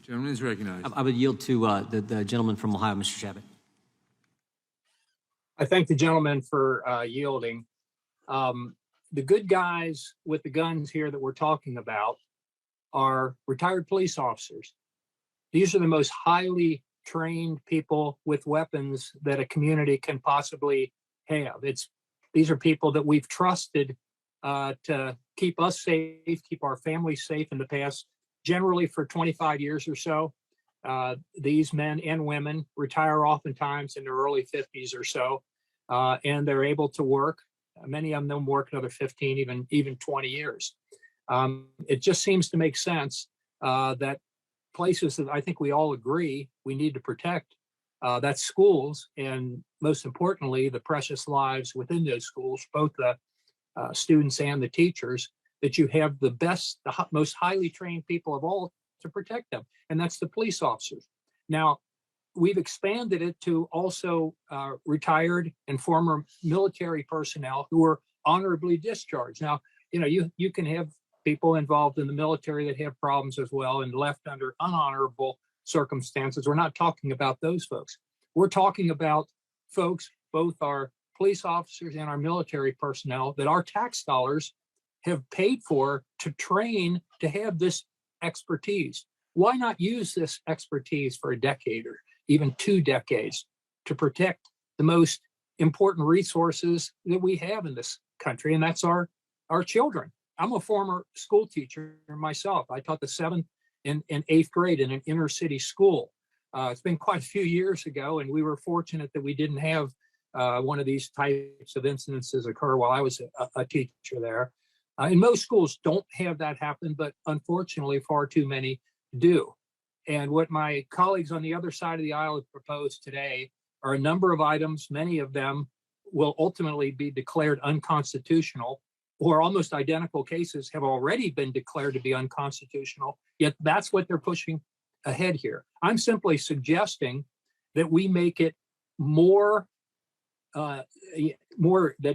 Gentleman is recognized. I would yield to the gentleman from Ohio, Mr. Chabot. I thank the gentleman for yielding. The good guys with the guns here that we're talking about are retired police officers. These are the most highly trained people with weapons that a community can possibly have. These are people that we've trusted to keep us safe, keep our families safe in the past, generally for 25 years or so. These men and women retire oftentimes in their early 50s or so, and they're able to work. Many of them work another 15, even 20 years. It just seems to make sense that places that I think we all agree we need to protect, that's schools, and most importantly, the precious lives within those schools, both the students and the teachers, that you have the best, the most highly trained people of all to protect them, and that's the police officers. Now, we've expanded it to also retired and former military personnel who are honorably discharged. Now, you can have people involved in the military that have problems as well and left under unhonorable circumstances. We're not talking about those folks. We're talking about folks, both our police officers and our military personnel, that our tax dollars have paid for to train to have this expertise. Why not use this expertise for a decade or even 2 decades to protect the most important resources that we have in this country, and that's our children. I'm a former school teacher myself. I taught the 7th and 8th grade in an inner city school. It's been quite a few years ago, and we were fortunate that we didn't have one of these types of incidences occur while I was a teacher there. And most schools don't have that happen, but unfortunately far too many do. And what my colleagues on the other side of the aisle have proposed today are a number of items. Many of them will ultimately be declared unconstitutional, or almost identical cases have already been declared to be unconstitutional, yet that's what they're pushing ahead here. I'm simply suggesting that we make it more that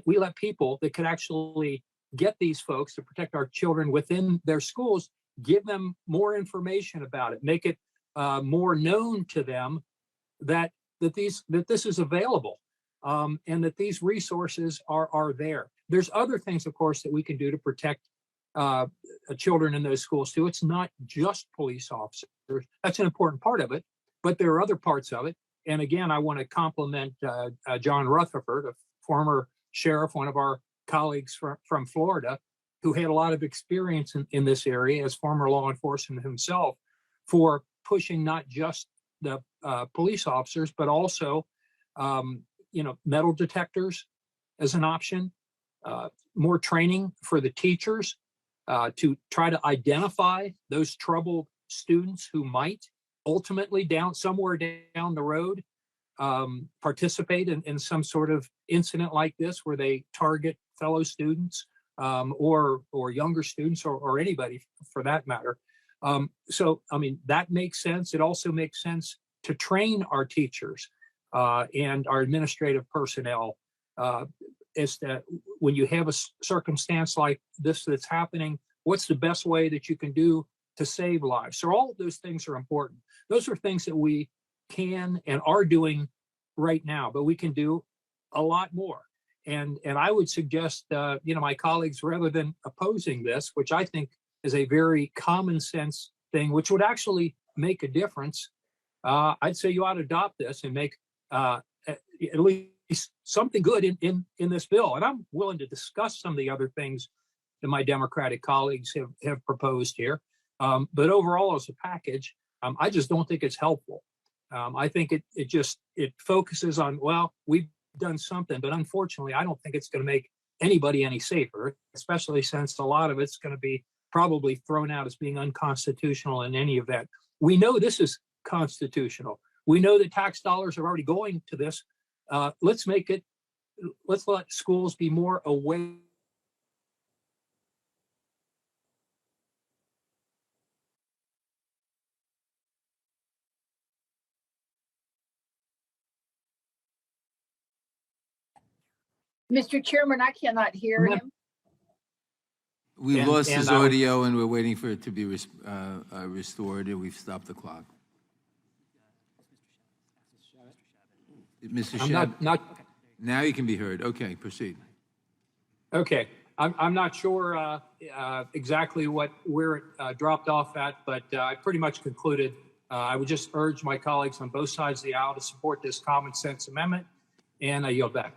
we let people that could actually get these folks to protect our children within their schools, give them more information about it, make it more known to them that this is available, and that these resources are there. There's other things, of course, that we can do to protect children in those schools too. It's not just police officers. That's an important part of it, but there are other parts of it. And again, I want to compliment John Rutherford, a former sheriff, one of our colleagues from Florida, who had a lot of experience in this area as former law enforcement himself, for pushing not just the police officers, but also metal detectors as an option, more training for the teachers to try to identify those troubled students who might ultimately somewhere down the road participate in some sort of incident like this, where they target fellow students or younger students or anybody for that matter. So, I mean, that makes sense. It also makes sense to train our teachers and our administrative personnel as to, when you have a circumstance like this that's happening, what's the best way that you can do to save lives? So all of those things are important. Those are things that we can and are doing right now, but we can do a lot more. And I would suggest, my colleagues, rather than opposing this, which I think is a very common sense thing, which would actually make a difference, I'd say you ought to adopt this and make at least something good in this bill. And I'm willing to discuss some of the other things that my Democratic colleagues have proposed here. But overall, as a package, I just don't think it's helpful. I think it focuses on, well, we've done something, but unfortunately, I don't think it's going to make anybody any safer, especially since a lot of it's going to be probably thrown out as being unconstitutional in any event. We know this is constitutional. We know that tax dollars are already going to this. Let's let schools be more aware. Mr. Chairman, I cannot hear him. We And- lost and his I would- audio, and we're waiting for it to be restored, and we've stopped the clock. Mr. I'm Shab, not, now you can be heard. Okay, proceed. okay. I'm not sure exactly where it dropped off at, but I pretty much concluded. I would just urge my colleagues on both sides of the aisle to support this common sense amendment, and I yield back.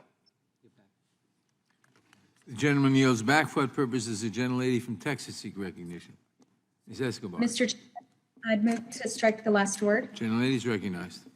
The gentleman yields back. For what purpose does the gentlelady from Texas seek recognition? Ms. Escobar. Mr. Chair, I'd move to strike the last word. Gentlelady is recognized.